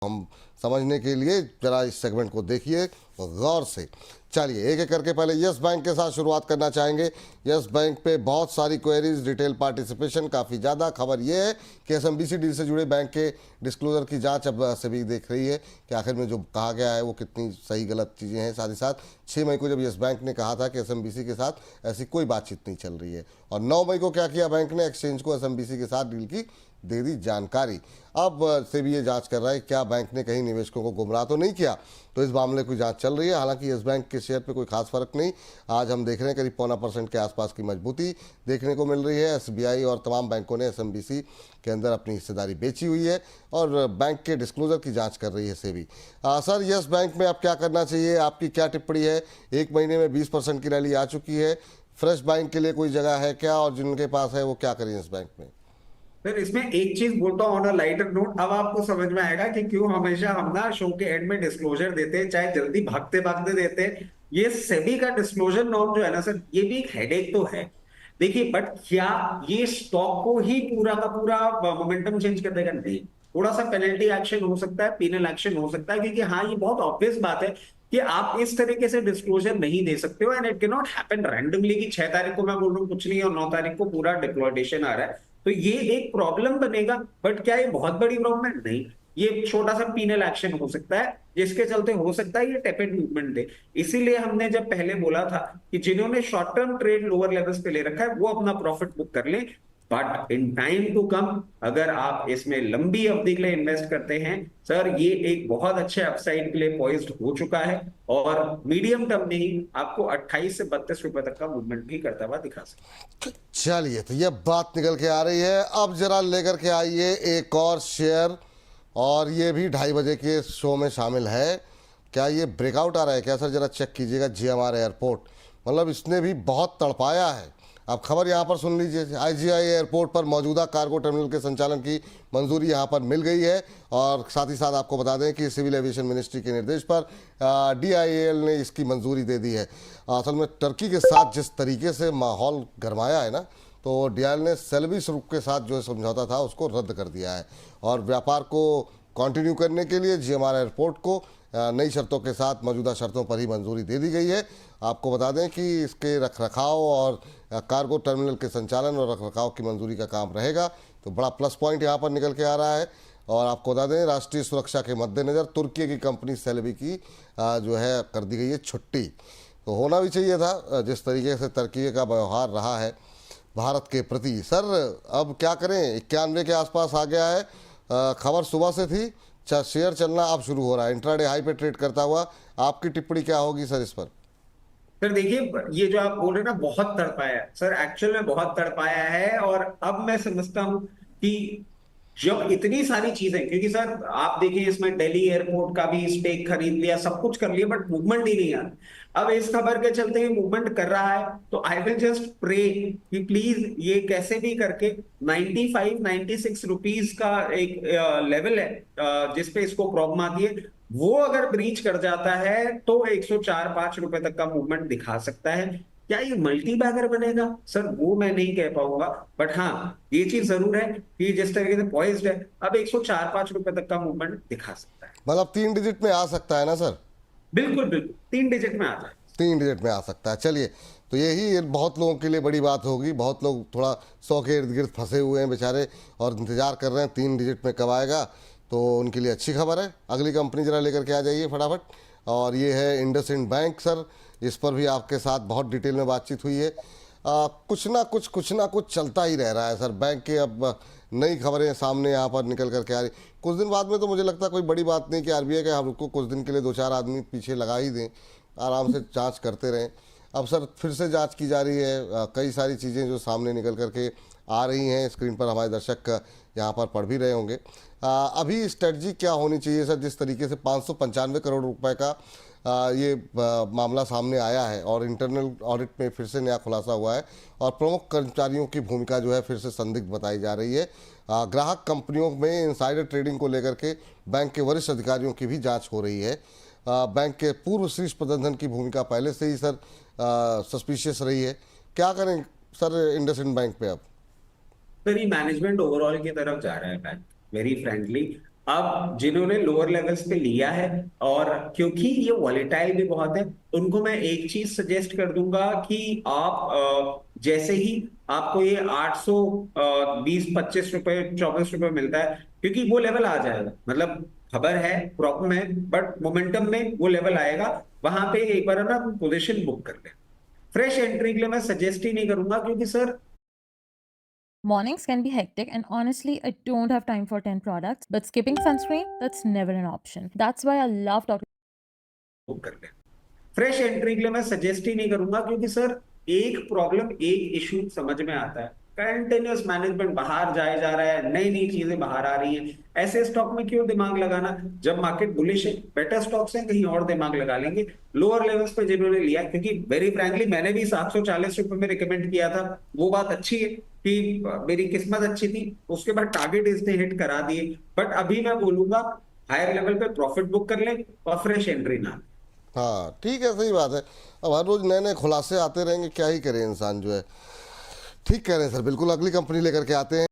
हम समझने के लिए जरा इस सेगमेंट को देखिए गौर से। चलिए एक एक करके पहले यस बैंक के साथ शुरुआत करना चाहेंगे। यस बैंक पे बहुत सारी क्वेरीज, रिटेल पार्टिसिपेशन काफ़ी ज़्यादा। खबर ये है कि एसएमबीसी डील से जुड़े बैंक के डिस्क्लोजर की जांच अब सेबी देख रही है कि आखिर में जो कहा गया है वो कितनी सही गलत चीज़ें हैं। साथ ही साथ 6 मई को जब यस बैंक ने कहा था कि एसएमबीसी के साथ ऐसी कोई बातचीत नहीं चल रही है, और 9 मई को क्या किया बैंक ने, एक्सचेंज को एसएमबीसी के साथ डील की दे दी जानकारी। अब सेबी ये जांच कर रहा है क्या बैंक ने कहीं निवेशकों को गुमराह तो नहीं किया, तो इस मामले की जांच चल रही है। हालांकि यस बैंक के शेयर पे कोई खास फर्क नहीं, आज हम देख रहे हैं करीब 0.25% के आसपास की मजबूती देखने को मिल रही है। एसबीआई और तमाम बैंकों ने एसएमबीसी के अंदर अपनी हिस्सेदारी बेची हुई है और बैंक के डिस्क्लोजर की जांच कर रही है सेबी। सर, यस बैंक में अब क्या करना चाहिए, आपकी क्या टिप्पणी है? एक महीने में 20% की रैली आ चुकी है, फ्रेश बाइंग के लिए कोई जगह है क्या, और जिनके पास है वो क्या करें इस बैंक में? फिर इसमें एक चीज बोलता हूँ ऑन अ लाइटर नोट, अब आपको समझ में आएगा कि क्यों हमेशा हम ना शो के एंड में डिस्क्लोजर देते हैं, चाहे जल्दी भागते भागते देते हैं। ये सेबी का डिस्क्लोजर नॉर्म जो है ना सर, ये भी एक हेडेक तो है। देखिए, बट क्या ये स्टॉक को ही पूरा का पूरा मोमेंटम चेंज कर देगा? नहीं। थोड़ा सा पेनल्टी एक्शन हो सकता है, पीनल एक्शन हो सकता है, क्योंकि हाँ, ये बहुत ऑब्वियस बात है कि आप इस तरीके से डिस्क्लोजर नहीं दे सकते हो, and it can not happen randomly कि 6 तारीख को मैं बोल रहा हूँ कुछ नहीं और 9 तारीख को पूरा डिप्लॉयटेशन आ रहा है। तो ये एक प्रॉब्लम बनेगा, बट क्या ये बहुत बड़ी प्रॉब्लम है? नहीं। ये छोटा सा पीनल एक्शन हो सकता है, जिसके चलते हो सकता है ये टेपेड मूवमेंट दे। इसीलिए हमने जब पहले बोला था कि जिन्होंने short term trade lower levels पे ले रखा है वो अपना प्रॉफिट बुक कर लें, but in time to come अगर आप इसमें लंबी अवधि के लिए इन्वेस्ट करते हैं सर, ये एक बहुत अच्छे अपसाइड के लिए पॉइज्ड हो चुका है, और मीडियम टर्म में ही आपको 28 से 32 रुपए तक का मूवमेंट भी करता हुआ दिखा सकता है। चलिए, तो ये बात निकल के आ रही है। अब जरा लेकर के आइए एक और शेयर, और ये भी 2:30 के शो में शामिल है। क्या ये ब्रेकआउट आ रहा है क्या सर? जरा चेक कीजिएगा जीएमआर एयरपोर्ट, मतलब इसने भी बहुत तड़पाया है। अब खबर यहाँ पर सुन लीजिए, आईजीआई एयरपोर्ट पर मौजूदा कार्गो टर्मिनल के संचालन की मंजूरी यहाँ पर मिल गई है, और साथ ही साथ आपको बता दें कि सिविल एविएशन मिनिस्ट्री के निर्देश पर डीआईएएल ने इसकी मंजूरी दे दी है। असल में टर्की के साथ जिस तरीके से माहौल गरमाया है ना, तो डीआईएल ने सेल्वी स्वरूप के साथ जो समझौता था उसको रद्द कर दिया है, और व्यापार को कंटिन्यू करने के लिए जीएमआर एयरपोर्ट को नई शर्तों के साथ मौजूदा शर्तों पर ही मंजूरी दे दी गई है। आपको बता दें कि इसके रखरखाव और कार्गो टर्मिनल के संचालन और रखरखाव की मंजूरी का काम रहेगा, तो बड़ा प्लस पॉइंट यहाँ पर निकल के आ रहा है। और आपको बता दें, राष्ट्रीय सुरक्षा के मद्देनज़र तुर्की की कंपनी सेल्वी की जो है कर दी गई है छुट्टी। तो होना भी चाहिए था, जिस तरीके से तुर्की का व्यवहार रहा है भारत के प्रति। सर, अब क्या करें? 91 के आसपास आ गया है, खबर सुबह से थी, शेयर चलना अब शुरू हो रहा है, इंट्राडे हाई पे ट्रेड करता हुआ। आपकी टिप्पणी क्या होगी सर इस पर? सर देखिए, ये जो आप बोल रहे हैं ना, बहुत तड़पाया है सर, एक्चुअल में बहुत तड़पाया है। और अब मैं समझता हूं कि जब इतनी सारी चीजें, क्योंकि सर आप देखिए इसमें दिल्ली एयरपोर्ट का भी स्टेक खरीद लिया, सब कुछ कर लिया, बट मूवमेंट ही नहीं आ रहा। अब इस खबर के चलते ही मूवमेंट कर रहा है, तो आई विल जस्ट प्रे कि प्लीज ये कैसे भी करके 95 96 रुपीज का एक लेवल है जिसपे इसको प्रॉब्लम आती है, वो अगर ब्रीच कर जाता है तो 104-5 रुपए तक का मूवमेंट दिखा सकता है। क्या ये मल्टी बैगर बनेगा सर, वो मैं नहीं कह पाऊंगा, बट हाँ, ये चीज जरूर है कि जिस तरीके से पॉइज्ड है, अब 104-5 रुपए तक का मूवमेंट दिखा सकता है। मतलब 3 डिजिट में आ सकता है ना सर? बिल्कुल बिल्कुल, 3 डिजिट में आता है। 3 डिजिट में आ सकता है। चलिए, तो यही बहुत लोगों के लिए बड़ी बात होगी। बहुत लोग थोड़ा 100 के इर्द गिर्द फंसे हुए हैं बेचारे, और इंतजार कर रहे हैं 3 डिजिट में कब आएगा, तो उनके लिए अच्छी खबर है। अगली कंपनी जरा लेकर के आ जाइए फटाफट, और ये है इंडसइंड बैंक। सर, इस पर भी आपके साथ बहुत डिटेल में बातचीत हुई है। कुछ ना कुछ चलता ही रह रहा है सर बैंक के। अब नई खबरें सामने यहाँ पर निकल करके आ रही, कुछ दिन बाद में तो मुझे लगता है कोई बड़ी बात नहीं कि आरबीआई के हमको कुछ दिन के लिए 2-4 आदमी पीछे लगा ही दें, आराम से जांच करते रहें। अब सर फिर से जांच की जा रही है, कई सारी चीज़ें जो सामने निकल करके आ रही हैं, स्क्रीन पर हमारे दर्शक यहाँ पर पढ़ भी रहे होंगे। अभी स्ट्रेटजी क्या होनी चाहिए सर, जिस तरीके से 595 करोड़ रुपए का ये मामला सामने आया है, और इंटरनल ऑडिट में फिर से नया खुलासा हुआ है, और प्रमुख कर्मचारियों की भूमिका जो है फिर से संदिग्ध बताई जा रही है। ग्राहक कंपनियों में इनसाइडर ट्रेडिंग को लेकर के बैंक के वरिष्ठ अधिकारियों की भी जांच हो रही है। बैंक के पूर्व शीर्ष प्रबंधन की भूमिका पहले से ही सर सस्पिशियस रही है। क्या करें सर इंडसइंड बैंक पे अब? सर ये मैनेजमेंट ओवरऑल की तरफ जा रहा है बैंक, वेरी फ्रेंकली। अब जिन्होंने लोअर लेवल्स पे लिया है, और क्योंकि ये वॉलेटाइल भी बहुत है, उनको मैं एक चीज सजेस्ट कर दूंगा कि आप जैसे ही आपको ये 820-25 रुपए 24 रुपए मिलता है, क्योंकि वो लेवल आ जाएगा, मतलब खबर है, प्रॉब्लम है, बट मोमेंटम में वो लेवल आएगा, वहां पे एक बार ना पोजीशन बुक कर ले। फ्रेश एंट्री के लिए मैं सजेस्ट ही नहीं करूंगा, क्योंकि sir Mornings can be hectic, and honestly, I don't have time for 10 products. But skipping sunscreen, that's never an option. That's why I love talking. Book कर ले। फ्रेश एंट्री के लिए मैं सजेस्ट ही नहीं करूंगा, क्योंकि सर एक प्रॉब्लम, एक इशू समझ में आता है, कंटिन्यूअस मैनेजमेंट बाहर जाए जा रहा है, नई नई चीजें बाहर आ रही हैं, ऐसे स्टॉक में क्यों दिमाग लगाना? जब मार्केट बुलिश है, बेटर स्टॉक्स हैं, कहीं और दिमाग लगा लेंगे। लोअर लेवल्स पे जिन्होंने लिया, क्योंकि वेरी फ्रैंकली मैंने भी 740 रुपए में रिकमेंड किया था, वो बात अच्छी है कि मेरी किस्मत अच्छी थी, उसके बाद टारगेट इसने हिट करा दिए, बट अभी मैं बोलूंगा हायर लेवल पे प्रॉफिट बुक कर ले और फ्रेश एंट्री ना। हाँ ठीक है, सही बात है। अब हर रोज नए नए खुलासे आते रहेंगे, क्या ही करे इंसान जो है। ठीक कह रहे हैं सर, बिल्कुल अगली कंपनी लेकर के आते हैं।